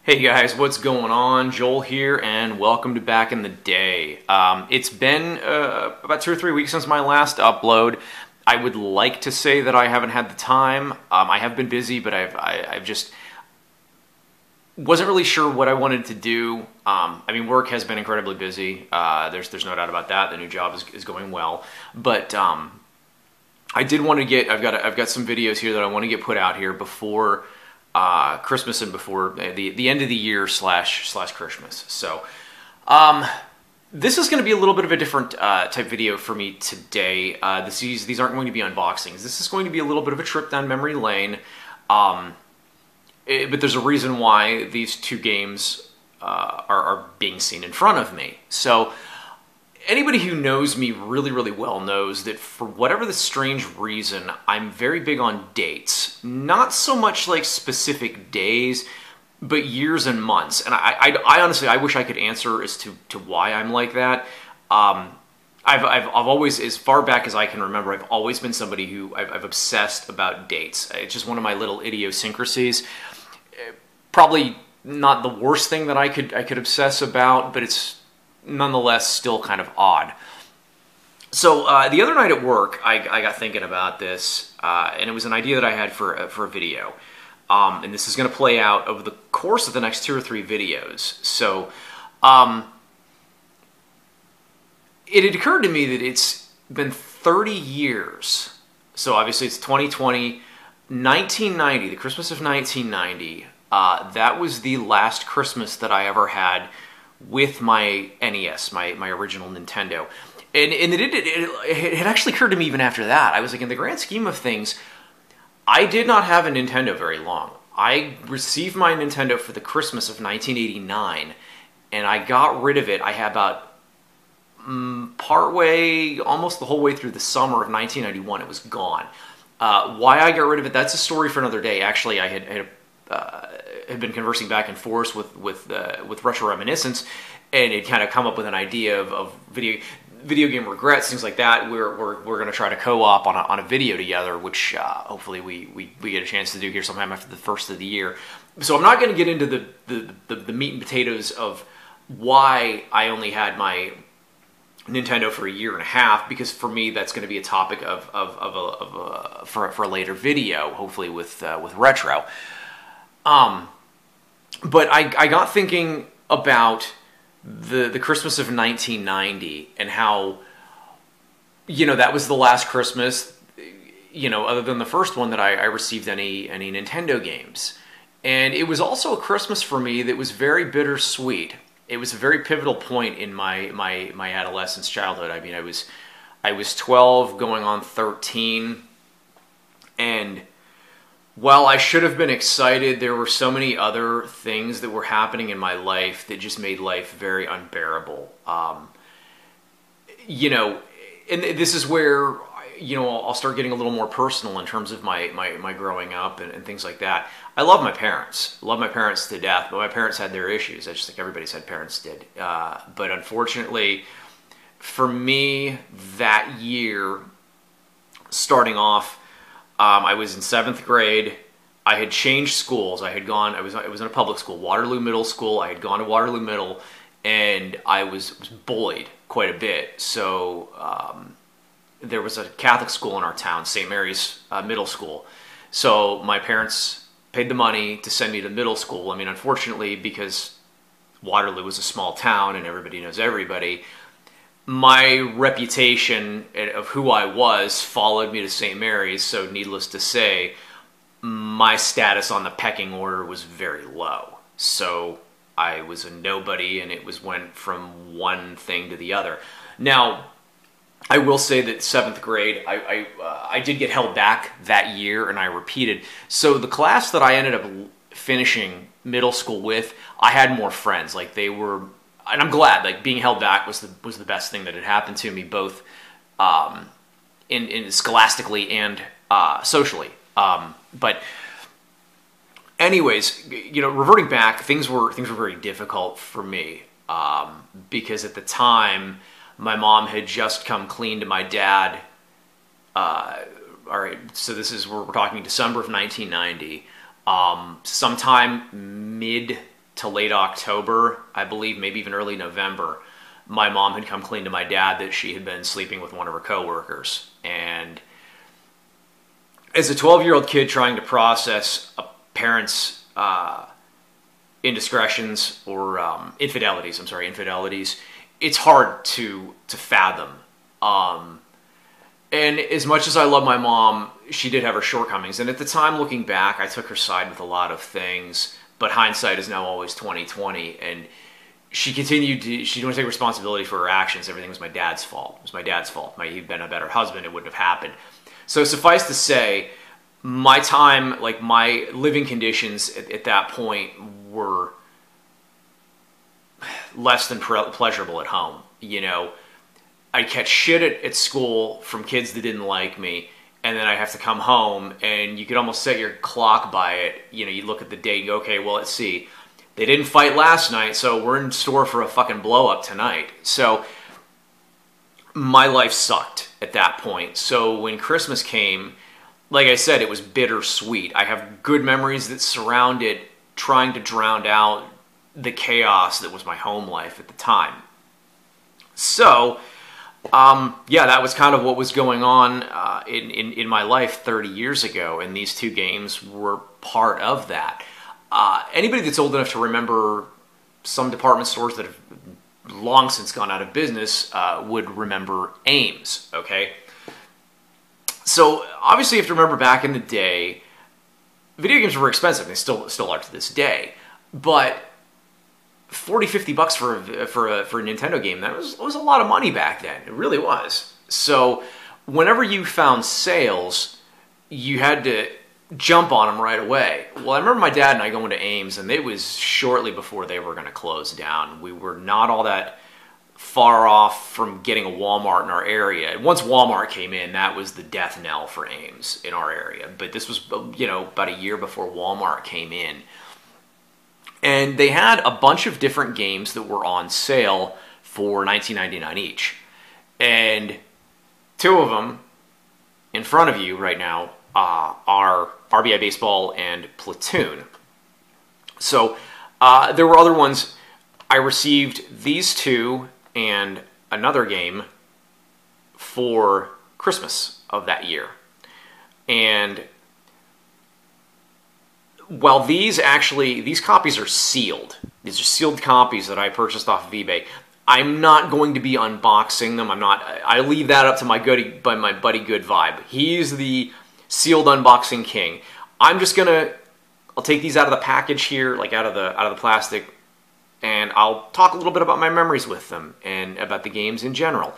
Hey guys, what's going on? Joel here, and welcome to Back in the Day. It's been about 2 or 3 weeks since my last upload. I would like to say that I haven't had the time. I have been busy, but I've just wasn't really sure what I wanted to do. Work has been incredibly busy. There's no doubt about that. The new job is going well, but I did want to get. I've got some videos here that I want to get put out here before Christmas and before the end of the year slash Christmas. So this is going to be a little bit of a different type video for me today. These aren't going to be unboxings. This is going to be a little bit of a trip down memory lane. But there's a reason why these two games are being seen in front of me. So anybody who knows me really well knows that for whatever the strange reason, I'm very big on dates. Not so much like specific days, but years and months. And I honestly, I wish I could answer as to why I'm like that. I've always, as far back as I can remember, I've always been somebody who I've obsessed about dates. It's just one of my little idiosyncrasies. Probably not the worst thing that I could obsess about, but it's nonetheless still kind of odd. So the other night at work, I got thinking about this, and it was an idea that I had for a video. And this is going to play out over the course of the next 2 or 3 videos. So it had occurred to me that it's been 30 years. So obviously it's 2020, 1990, the Christmas of 1990. That was the last Christmas that I ever had with my NES, my original Nintendo. And it had actually occurred to me even after that. I was like, in the grand scheme of things, I did not have a Nintendo very long. I received my Nintendo for the Christmas of 1989, and I got rid of it. I had about partway, almost the whole way through the summer of 1991, it was gone. Why I got rid of it, that's a story for another day. Actually, I had been conversing back and forth with Retro Reminiscence, and it kind of come up with an idea of video game regrets, things like that. We're going to try to co-op on a video together, which hopefully we get a chance to do here sometime after the first of the year. So I'm not going to get into the meat and potatoes of why I only had my Nintendo for a year and a half, because for me that's going to be a topic for a later video, hopefully with Retro. But I got thinking about the Christmas of 1990 and how, that was the last Christmas, other than the first one, that I received any Nintendo games. And it was also a Christmas for me that was very bittersweet. It was a very pivotal point in my adolescence, childhood. I mean, I was 12 going on 13, and while I should have been excited, there were so many other things that were happening in my life that just made life very unbearable. And this is where, I'll start getting a little more personal in terms of my growing up and things like that. I love my parents. Love my parents to death, but my parents had their issues. I just think everybody's had parents did. But unfortunately, for me, that year, starting off, I was in 7th grade. I had changed schools. I was in a public school, Waterloo Middle School. I had gone to Waterloo Middle, and I was bullied quite a bit. So there was a Catholic school in our town, St. Mary's Middle School. So my parents paid the money to send me to middle school. I mean, unfortunately, because Waterloo was a small town and everybody knows everybody, my reputation of who I was followed me to St. Mary's, so needless to say, my status on the pecking order was very low. So I was a nobody, and it went from one thing to the other. Now, I will say that 7th grade, I did get held back that year, and I repeated. So the class that I ended up finishing middle school with, I had more friends. Like, they were... And I'm glad, like, being held back was the best thing that had happened to me, both in scholastically and socially. But anyways, reverting back, things were very difficult for me, because at the time my mom had just come clean to my dad. All right, so we're talking December of 1990. Sometime mid to late October, I believe, maybe even early November, my mom had come clean to my dad that she had been sleeping with one of her coworkers. And as a 12-year-old kid trying to process a parent's indiscretions or infidelities, it's hard to fathom. And as much as I love my mom, she did have her shortcomings. And at the time, looking back, I took her side with a lot of things. But hindsight is now always 20/20. And she continued to, she didn't want to take responsibility for her actions. Everything was my dad's fault. It was my dad's fault. He'd been a better husband, it wouldn't have happened. So suffice to say, my time, like my living conditions at that point were less than pleasurable at home. You know, I'd catch shit at school from kids that didn't like me, and then I'd have to come home, and you could almost set your clock by it. You know, you look at the date and go, okay, well, let's see. They didn't fight last night, so we're in store for a fucking blow-up tonight. So my life sucked at that point. So when Christmas came, like I said, it was bittersweet. I have good memories that surround it, trying to drown out the chaos that was my home life at the time. So, yeah, that was kind of what was going on in my life 30 years ago, and these two games were part of that. Anybody that's old enough to remember some department stores that have long since gone out of business would remember Ames, okay? So, obviously you have to remember back in the day, video games were expensive. They still are to this day. But $40-50 for a Nintendo game, that was a lot of money back then. It really was. So whenever you found sales, you had to jump on them right away. Well, I remember my dad and I going to Ames, and it was shortly before they were going to close down. We were not all that far off from getting a Walmart in our area. Once Walmart came in, that was the death knell for Ames in our area. But this was, you know, about a year before Walmart came in. And they had a bunch of different games that were on sale for $19.99 each. And two of them in front of you right now are RBI Baseball and Platoon. So there were other ones. I received these two and another game for Christmas of that year. And while these copies are sealed, these are sealed copies that I purchased off of eBay, I'm not going to be unboxing them. I leave that up to my buddy Good Vibe. He's the sealed unboxing king. I'll take these out of the package here, like out of the plastic, and I'll talk a little bit about my memories with them and about the games in general.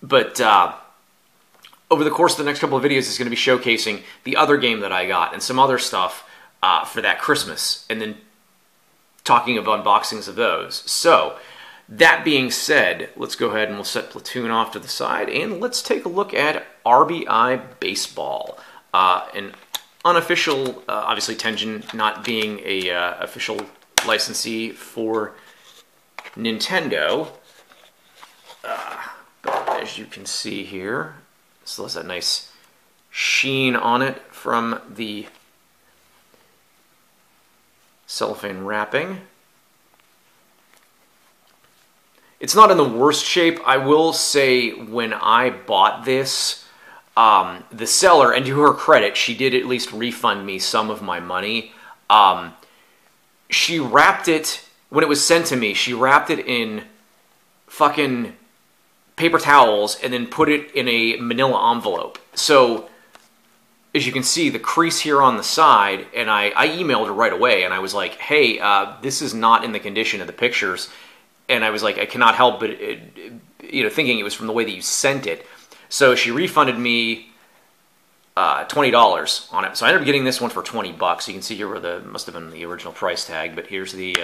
But over the course of the next couple of videos, it's going to be showcasing the other game that I got and some other stuff for that Christmas, and then talking of unboxings of those. So, that being said, let's go ahead and we'll set Platoon off to the side, and let's take a look at RBI Baseball. An unofficial, obviously Tengen not being a official licensee for Nintendo. But as you can see here, still has that nice sheen on it from the cellophane wrapping. It's not in the worst shape. I will say when I bought this, the seller, and to her credit, she did at least refund me some of my money. She wrapped it, when it was sent to me, she wrapped it in fucking paper towels and then put it in a manila envelope. So, as you can see, the crease here on the side, and I emailed her right away, and I was like, hey, this is not in the condition of the pictures. And I was like, I cannot help but, thinking it was from the way that you sent it. So she refunded me $20 on it. So I ended up getting this one for $20. You can see here where must have been the original price tag, but here's the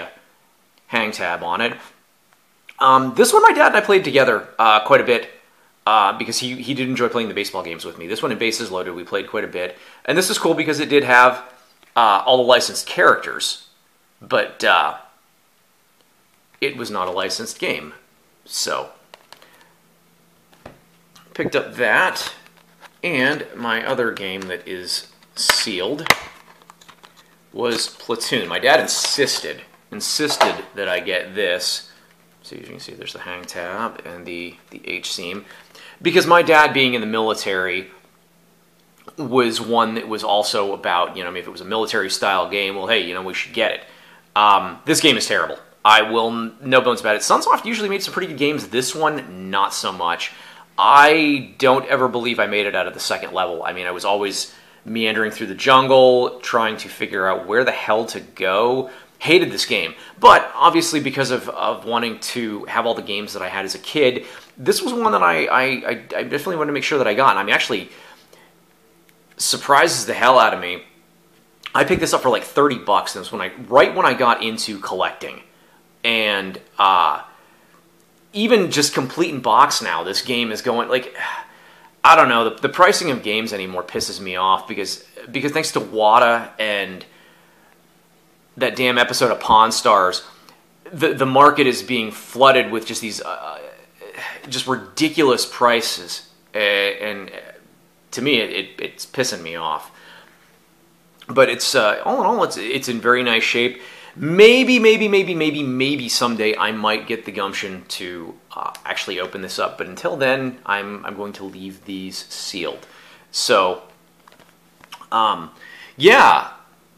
hang tab on it. This one my dad and I played together quite a bit. Because he did enjoy playing the baseball games with me. This one in Bases Loaded we played quite a bit. And this is cool because it did have all the licensed characters, but it was not a licensed game. So, picked up that, and my other game that is sealed was Platoon. My dad insisted insisted that I get this. So as you can see, there's the hang tab and the H seam. Because my dad, being in the military, was one that was also about, you know, I mean, if it was a military-style game, well, hey, you know, we should get it. This game is terrible. I will, no bones about it. Sunsoft usually made some pretty good games. This one, not so much. I don't ever believe I made it out of the second level. I mean, I was always meandering through the jungle, trying to figure out where the hell to go. Hated this game. But obviously, because of wanting to have all the games that I had as a kid, this was one that I definitely wanted to make sure that I got. And I mean, actually, surprises the hell out of me. I picked this up for like 30 bucks. And it was right when I got into collecting. And even just complete in box now, this game is going, like, I don't know, the pricing of games anymore pisses me off because thanks to Wata and that damn episode of Pawn Stars, the market is being flooded with just these just ridiculous prices, and to me it's pissing me off. But it's all in all, it's in very nice shape. Maybe someday I might get the gumption to actually open this up. But until then, I'm going to leave these sealed. So, yeah,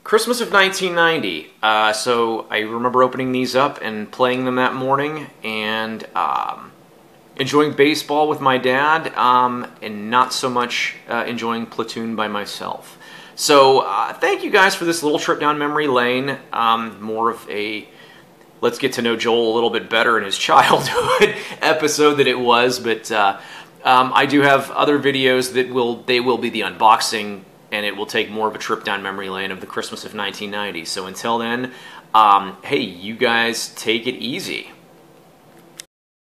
Christmas of 1990. So I remember opening these up and playing them that morning, and enjoying baseball with my dad, and not so much enjoying Platoon by myself. So thank you guys for this little trip down memory lane. More of a let's get to know Joel a little bit better in his childhood episode that it was. But I do have other videos that will be the unboxing, and it will take more of a trip down memory lane of the Christmas of 1990. So until then, hey, you guys take it easy.